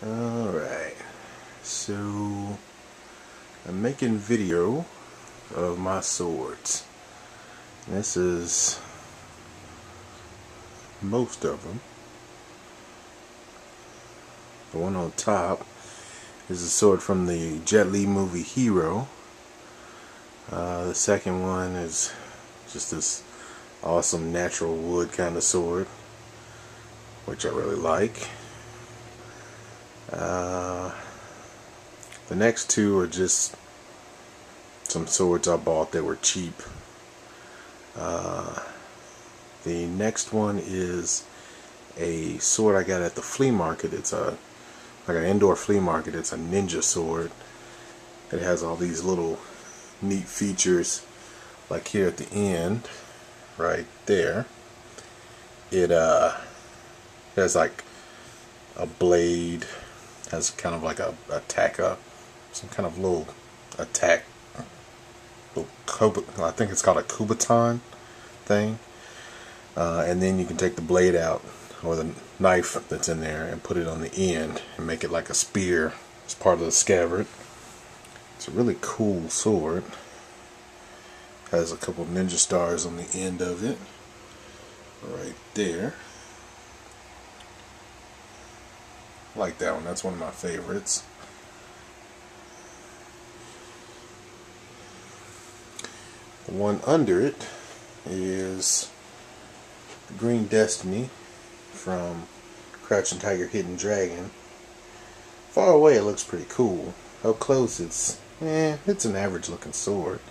Alright, so I'm making video of my swords. This is most of them. The one on top is a sword from the Jet Li movie Hero. The second one is just this awesome natural wood kind of sword, which I really like. The next two are just some swords I bought that were cheap. The next one is a sword I got at the flea market. It's like an indoor flea market. It's a ninja sword. It has all these little neat features, like here at the end, right there. It has like a blade, has kind of like a some kind of little attack, I think it's called a kubaton thing. And then you can take the blade out, or the knife that's in there, and put it on the end and make it like a spear as part of the scabbard. It's a really cool sword. Has a couple ninja stars on the end of it, right there. I like that one. That's one of my favorites. The one under it is Green Destiny from Crouching Tiger, Hidden Dragon. Far away it looks pretty cool. Up close it's an average looking sword.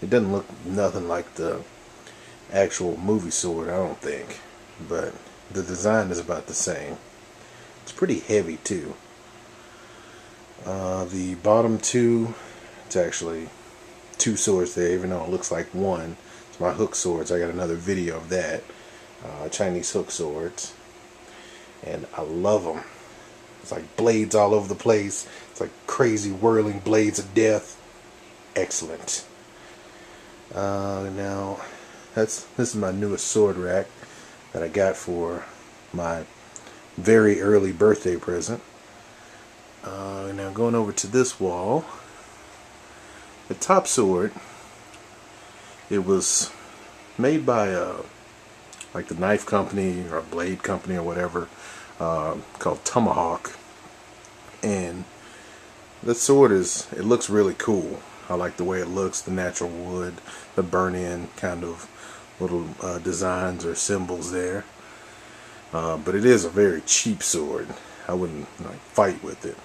It doesn't look nothing like the actual movie sword, I don't think, but the design is about the same. It's pretty heavy too. The bottom two, it's actually two swords there, even though it looks like one. It's my hook swords. I got another video of that. Chinese hook swords, and I love them. It's like blades all over the place. It's like crazy whirling blades of death. Excellent. Now this is my newest sword rack that I got for my very early birthday present. Now going over to this wall, the top sword, it was made by like the knife company or a blade company or whatever, called Tomahawk, and the sword it looks really cool. I like the way it looks, the natural wood, the burn-in kind of little designs or symbols there. But it is a very cheap sword. I wouldn't fight with it.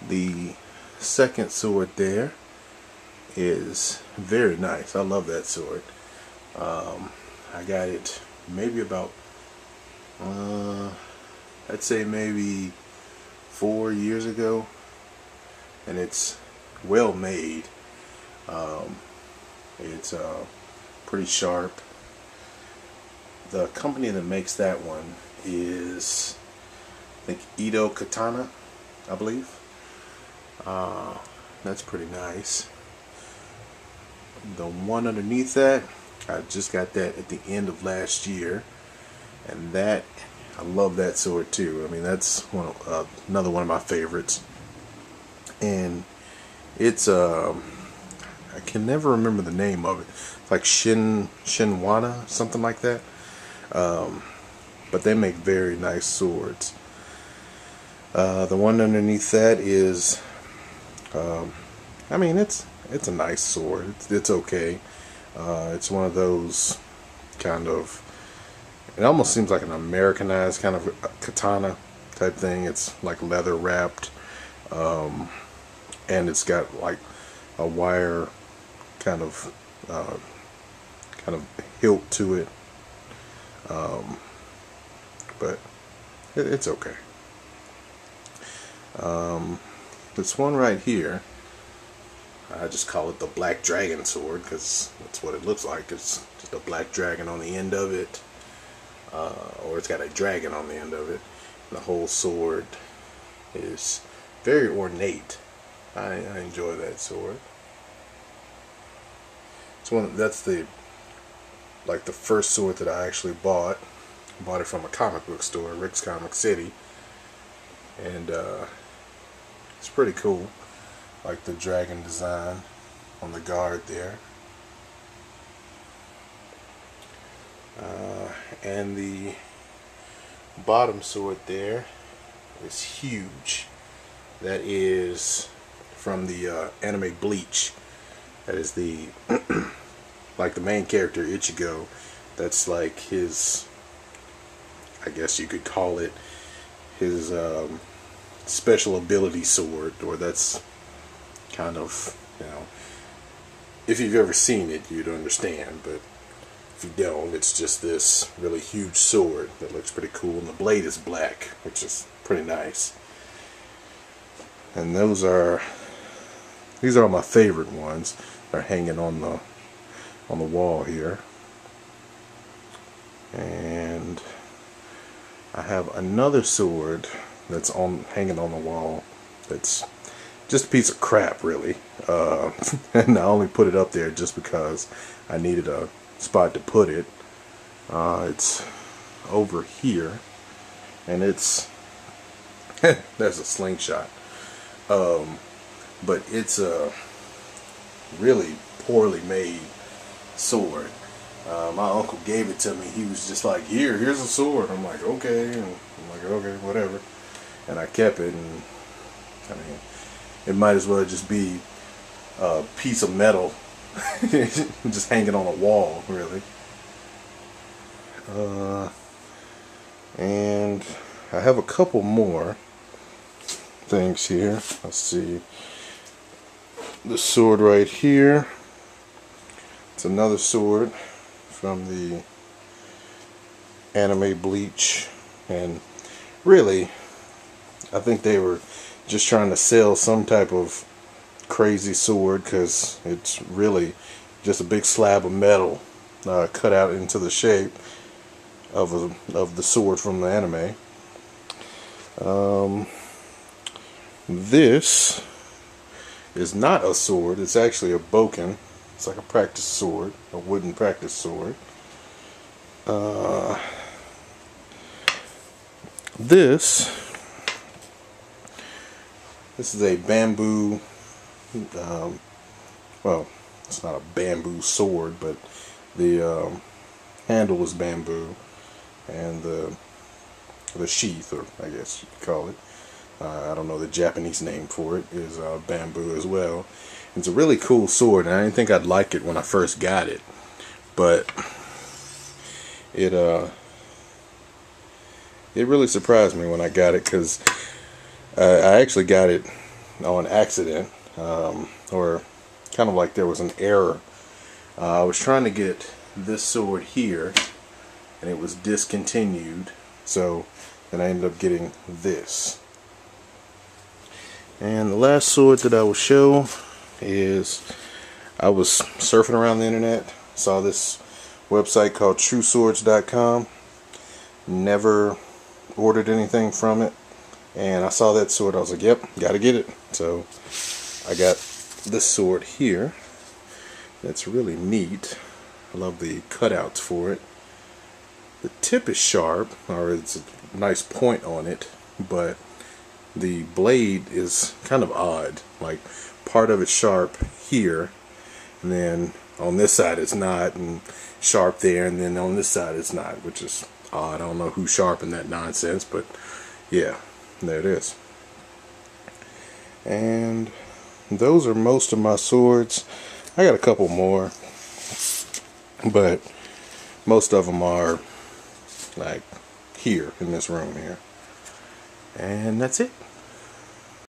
The second sword there is very nice. I love that sword. I got it maybe about I'd say maybe 4 years ago, and it's well made. It's pretty sharp. The company that makes that one is, I think, Edo Katana, I believe. That's pretty nice. The one underneath that, I just got that at the end of last year, and that, I love that sword too. I mean, that's another one of my favorites, and it's I can never remember the name of it. It's like Shinwana, something like that. But they make very nice swords. The one underneath that is, I mean, it's a nice sword. It's okay. It's one of those kind of, it almost seems like an Americanized kind of katana type thing. It's like leather wrapped, and it's got like a wire kind of hilt to it. But it's okay. This one right here, I just call it the Black Dragon sword because that's what it looks like. It's just a black dragon on the end of it, or it's got a dragon on the end of it. And the whole sword is very ornate. I enjoy that sword. It's that's the first sword that I actually bought. Bought it from a comic book store, Rick's Comic City. and it's pretty cool. Like the dragon design on the guard there. And the bottom sword there is huge. That is from the anime Bleach. That is the like the main character Ichigo. That's like his, I guess you could call it his special ability sword, or that's kind of, you know, if you've ever seen it you'd understand, but if you don't, it's just this really huge sword that looks pretty cool, and the blade is black, which is pretty nice. And these are my favorite ones. They're hanging on the wall here. And I have another sword that's hanging on the wall that's just a piece of crap, really. And I only put it up there just because I needed a spot to put it. It's over here, and it's there's a slingshot, but it's a really poorly made sword. My uncle gave it to me. He was just like, here's a sword. I'm like, okay. And I'm like, okay, whatever. And I kept it, and I mean, it might as well just be a piece of metal just hanging on a wall, really. And I have a couple more things here. Let's see. The sword right here. It's another sword from the anime Bleach, and really, I think they were just trying to sell some type of crazy sword, because it's really just a big slab of metal cut out into the shape of the sword from the anime. This is not a sword. It's actually a bokken. It's like a practice sword, a wooden practice sword. This is a bamboo. Well, it's not a bamboo sword, but the handle is bamboo, and the sheath, or I guess you could call it, I don't know the Japanese name for it, is bamboo as well. It's a really cool sword, and I didn't think I'd like it when I first got it, but it really surprised me when I got it, because I actually got it on accident, or kind of like there was an error. I was trying to get this sword here, and it was discontinued, so then I ended up getting this. And the last sword that I will show is, I was surfing around the internet, saw this website called TrueSwords.com. Never ordered anything from it, and I saw that sword. I was like, yep, gotta get it. So I got this sword here. That's really neat. I love the cutouts for it. The tip is sharp, or it's a nice point on it, but the blade is kind of odd. Like, part of it's sharp here, and then on this side it's not, and sharp there, and then on this side it's not, which is odd. I don't know who sharpened that nonsense, but yeah, there it is. And those are most of my swords. I got a couple more, but most of them are like here in this room here. And that's it.